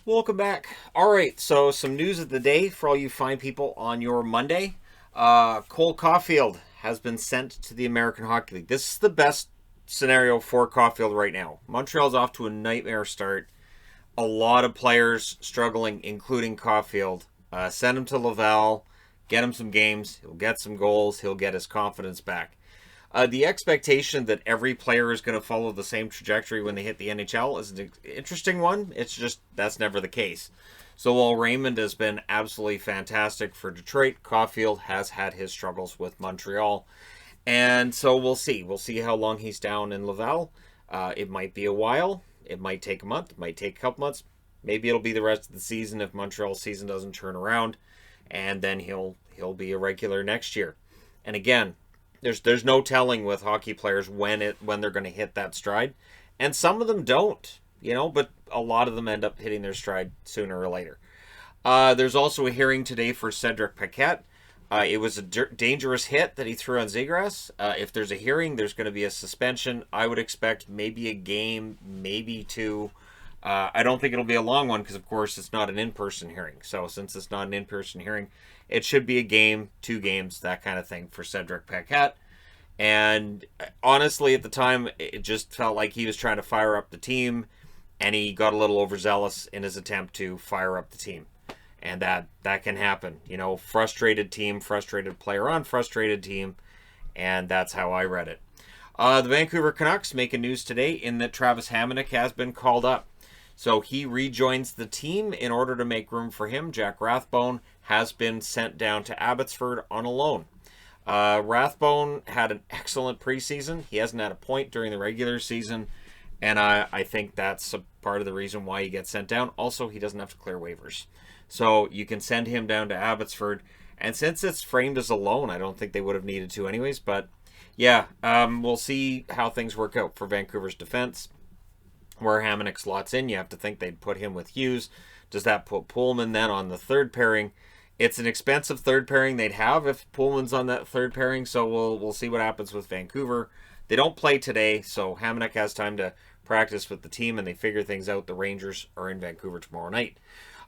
Welcome back. All right, so some news of the day for all you fine people on your Monday. Cole Caufield has been sent to the American Hockey League. This is the best scenario for Caufield right now. Montreal's off to a nightmare start. A lot of players struggling, including Caufield. Send him to Laval, get him some games, he'll get some goals, he'll get his confidence back. The expectation that every player is going to follow the same trajectory when they hit the NHL is an interesting one. It's just that's never the case. So while Raymond has been absolutely fantastic for Detroit, Caufield has had his struggles with Montreal. And so we'll see. We'll see how long he's down in Laval. It might be a while. It might take a month. It might take a couple months. Maybe it'll be the rest of the season if Montreal's season doesn't turn around. And then he'll be a regular next year. And again, there's no telling with hockey players when they're going to hit that stride, and some of them don't, but a lot of them end up hitting their stride sooner or later. There's also a hearing today for Cedric Paquette. It was a dangerous hit that he threw on Zegras. If there's a hearing, there's going to be a suspension. I would expect maybe a game, maybe two. I don't think it'll be a long one because, of course, it's not an in-person hearing. So since it's not an in-person hearing, it should be a game, 2 games, that kind of thing for Cedric Paquette. And honestly, at the time, it just felt like he was trying to fire up the team, and he got a little overzealous in his attempt to fire up the team. And that can happen. Frustrated team, frustrated player on frustrated team, and that's how I read it. The Vancouver Canucks making news today in that Travis Hamonic has been called up. So he rejoins the team in order to make room for him. Jack Rathbone has been sent down to Abbotsford on a loan. Rathbone had an excellent preseason. He hasn't had a point during the regular season, and I think that's a part of the reason why he gets sent down. Also, he doesn't have to clear waivers. So you can send him down to Abbotsford, and since it's framed as a loan, I don't think they would have needed to anyways, but yeah, we'll see how things work out for Vancouver's defense. Where Hamonic slots in, you have to think they'd put him with Hughes. Does that put Pullman then on the third pairing? It's an expensive third pairing they'd have if Pullman's on that third pairing, so we'll see what happens with Vancouver. They don't play today, so Hamonic has time to practice with the team, and they figure things out. The Rangers are in Vancouver tomorrow night.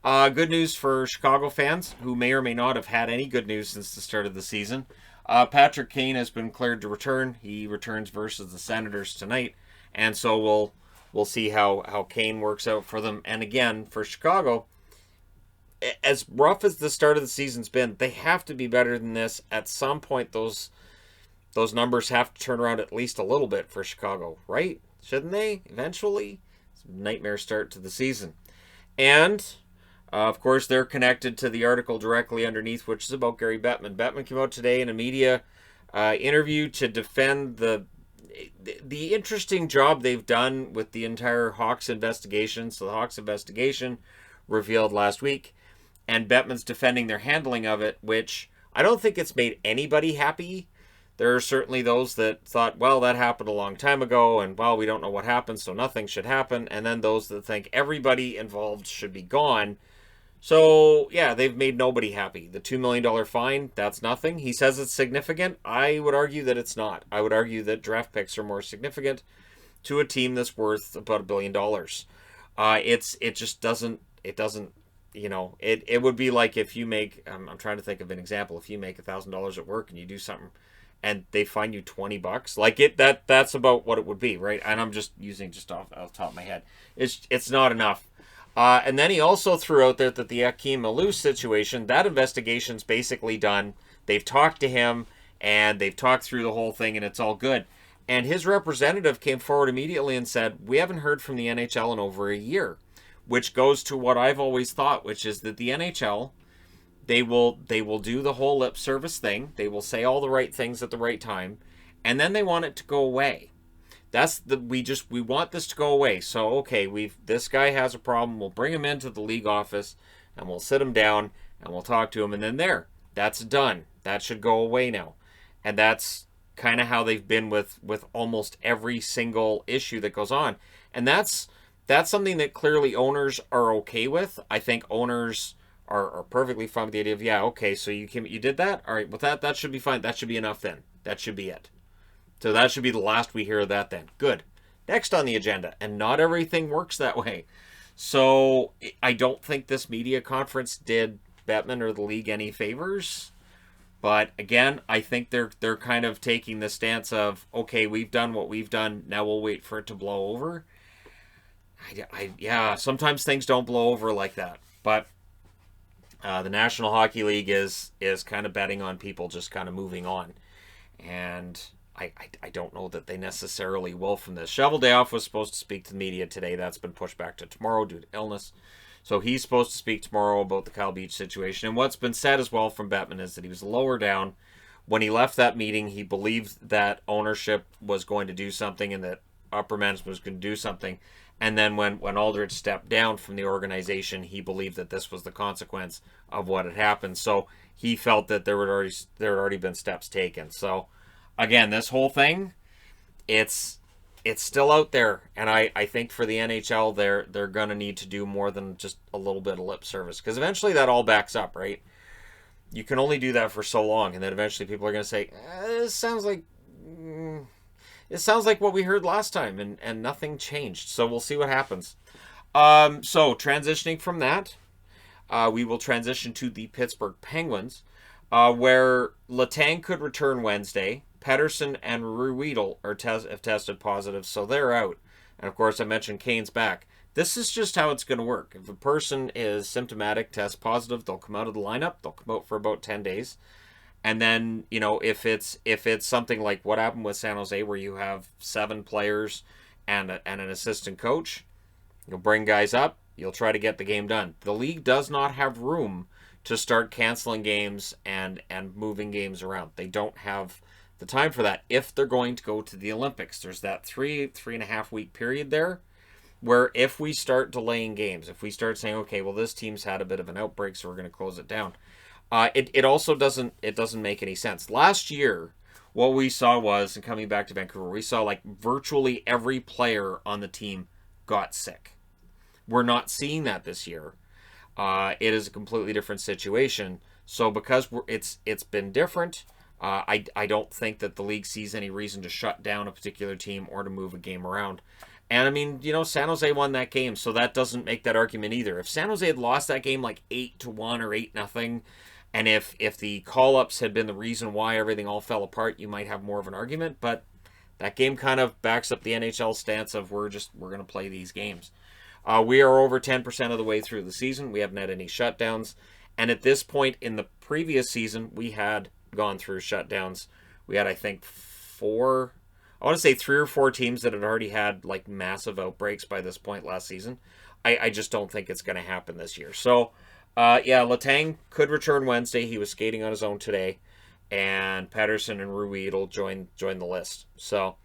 Good news for Chicago fans, who may or may not have had any good news since the start of the season. Patrick Kane has been cleared to return. He returns versus the Senators tonight, and so we'll see how Kane works out for them. And again, for Chicago, as rough as the start of the season's been, they have to be better than this. At some point, those numbers have to turn around at least a little bit for Chicago, right? Shouldn't they? Eventually? It's a nightmare start to the season. And, of course, they're connected to the article directly underneath, which is about Gary Bettman. Bettman came out today in a media interview to defend the interesting job they've done with the entire Hawks investigation. So the Hawks investigation revealed last week, and Bettman's defending their handling of it, which I don't think it's made anybody happy. There are certainly those that thought, well, that happened a long time ago, and, well, we don't know what happened, so nothing should happen. And then those that think everybody involved should be gone. So, yeah, they've made nobody happy. The $2 million fine, that's nothing. He says it's significant. I would argue that it's not. I would argue that draft picks are more significant to a team that's worth about $1 billion. It just doesn't, it would be like if you make, I'm trying to think of an example, if you make $1,000 at work and you do something and they fine you $20, like that's about what it would be, right? And I'm just using off the top of my head. It's not enough. And then he also threw out there that the Akimalu situation, that investigation's basically done. They've talked to him, and they've talked through the whole thing, and it's all good. And his representative came forward immediately and said, we haven't heard from the NHL in over a year, which goes to what I've always thought, which is that the NHL, they will do the whole lip service thing. They will say all the right things at the right time, and then they want it to go away. We want this to go away. So, okay, this guy has a problem. We'll bring him into the league office and we'll sit him down and we'll talk to him. And then that's done. That should go away now. And that's kind of how they've been with almost every single issue that goes on. And that's something that clearly owners are okay with. I think owners are perfectly fine with the idea of, yeah, okay, so you did that? All right, well, that should be fine. That should be enough then. That should be it. So that should be the last we hear of that then. Good. Next on the agenda. And not everything works that way. So I don't think this media conference did Bettman or the league any favors. But again, I think they're kind of taking the stance of, okay, we've done what we've done. Now we'll wait for it to blow over. Yeah, sometimes things don't blow over like that. But the National Hockey League is kind of betting on people just kind of moving on. And I don't know that they necessarily will from this. Shoveldayoff was supposed to speak to the media today. That's been pushed back to tomorrow due to illness. So he's supposed to speak tomorrow about the Kyle Beach situation. And what's been said as well from Bettman is that he was lower down. When he left that meeting, he believed that ownership was going to do something and that upper management was going to do something. And then when Aldrich stepped down from the organization, he believed that this was the consequence of what had happened. So he felt that there had already been steps taken. So again, this whole thing, it's still out there, and I think for the NHL, they're going to need to do more than just a little bit of lip service, because eventually that all backs up, right? You can only do that for so long, and then eventually people are going to say, "It sounds like what we heard last time," and nothing changed. So we'll see what happens. So transitioning from that, we will transition to the Pittsburgh Penguins, where Letang could return Wednesday. Pettersson and Ruedel have tested positive, so they're out. And of course, I mentioned Kane's back. This is just how it's going to work. If a person is symptomatic, tests positive, they'll come out of the lineup. They'll come out for about 10 days. And then, if it's something like what happened with San Jose, where you have 7 players and an assistant coach, you'll bring guys up. You'll try to get the game done. The league does not have room to start canceling games and moving games around. They don't have the time for that if they're going to go to the Olympics. There's that 3.5 week period there where if we start delaying games, if we start saying, okay, well, this team's had a bit of an outbreak, so we're going to close it down, it also doesn't make any sense. Last year, what we saw was, and coming back to Vancouver, we saw like virtually every player on the team got sick. We're not seeing that this year. It is a completely different situation. So because it's been different, I don't think that the league sees any reason to shut down a particular team or to move a game around. And I mean, San Jose won that game, so that doesn't make that argument either. If San Jose had lost that game like 8-1 or 8-0, and if the call-ups had been the reason why everything all fell apart, you might have more of an argument. But that game kind of backs up the NHL stance of we're going to play these games. We are over 10% of the way through the season. We haven't had any shutdowns. And at this point in the previous season, we had gone through shutdowns. We had, I think, 3 or 4 teams that had already had like massive outbreaks by this point last season. I just don't think it's going to happen this year. So, Letang could return Wednesday. He was skating on his own today. And Pettersson and Ruedel join the list. So,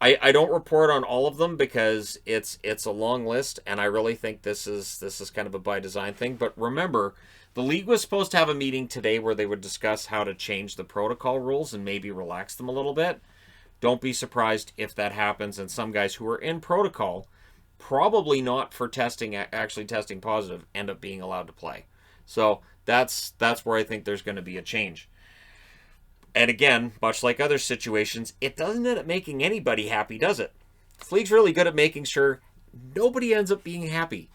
I don't report on all of them because it's a long list, and I really think this is kind of a by design thing. But remember, the league was supposed to have a meeting today where they would discuss how to change the protocol rules and maybe relax them a little bit. Don't be surprised if that happens, and some guys who are in protocol, probably not for actually testing positive, end up being allowed to play. So that's where I think there's going to be a change. And again, much like other situations, it doesn't end up making anybody happy, does it? The league's really good at making sure nobody ends up being happy.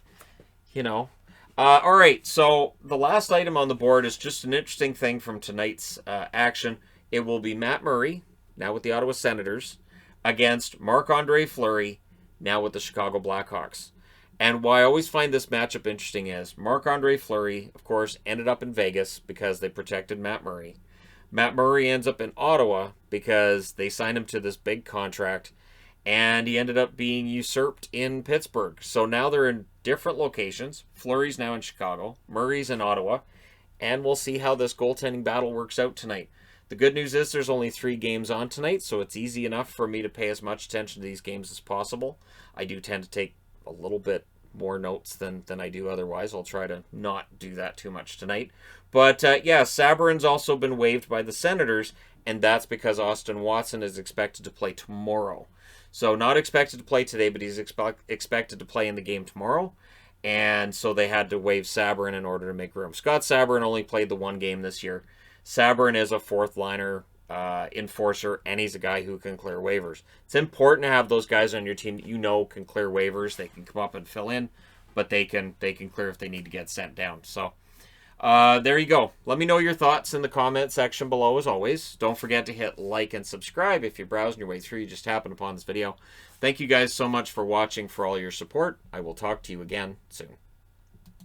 All right, so the last item on the board is just an interesting thing from tonight's action. It will be Matt Murray, now with the Ottawa Senators, against Marc-Andre Fleury, now with the Chicago Blackhawks. And why I always find this matchup interesting is Marc-Andre Fleury, of course, ended up in Vegas because they protected Matt Murray. Matt Murray ends up in Ottawa because they signed him to this big contract, and he ended up being usurped in Pittsburgh. So now they're in different locations. Fleury's now in Chicago. Murray's in Ottawa. And we'll see how this goaltending battle works out tonight. The good news is there's only 3 games on tonight, so it's easy enough for me to pay as much attention to these games as possible. I do tend to take a little bit more notes than I do otherwise. I'll try to not do that too much tonight. But Sabourin's also been waived by the Senators, and that's because Austin Watson is expected to play tomorrow. So not expected to play today, but he's expected to play in the game tomorrow. And so they had to waive Sabourin in order to make room. Scott Sabourin only played the 1 game this year. Sabourin is a 4th liner enforcer, and he's a guy who can clear waivers. It's important to have those guys on your team that can clear waivers. They can come up and fill in. but they can clear if they need to get sent down. So there you go. Let me know your thoughts in the comment section below, as always. Don't forget to hit like and subscribe if you're browsing your way through. You just happened upon this video. Thank you guys so much for watching, for all your support. I will talk to you again soon.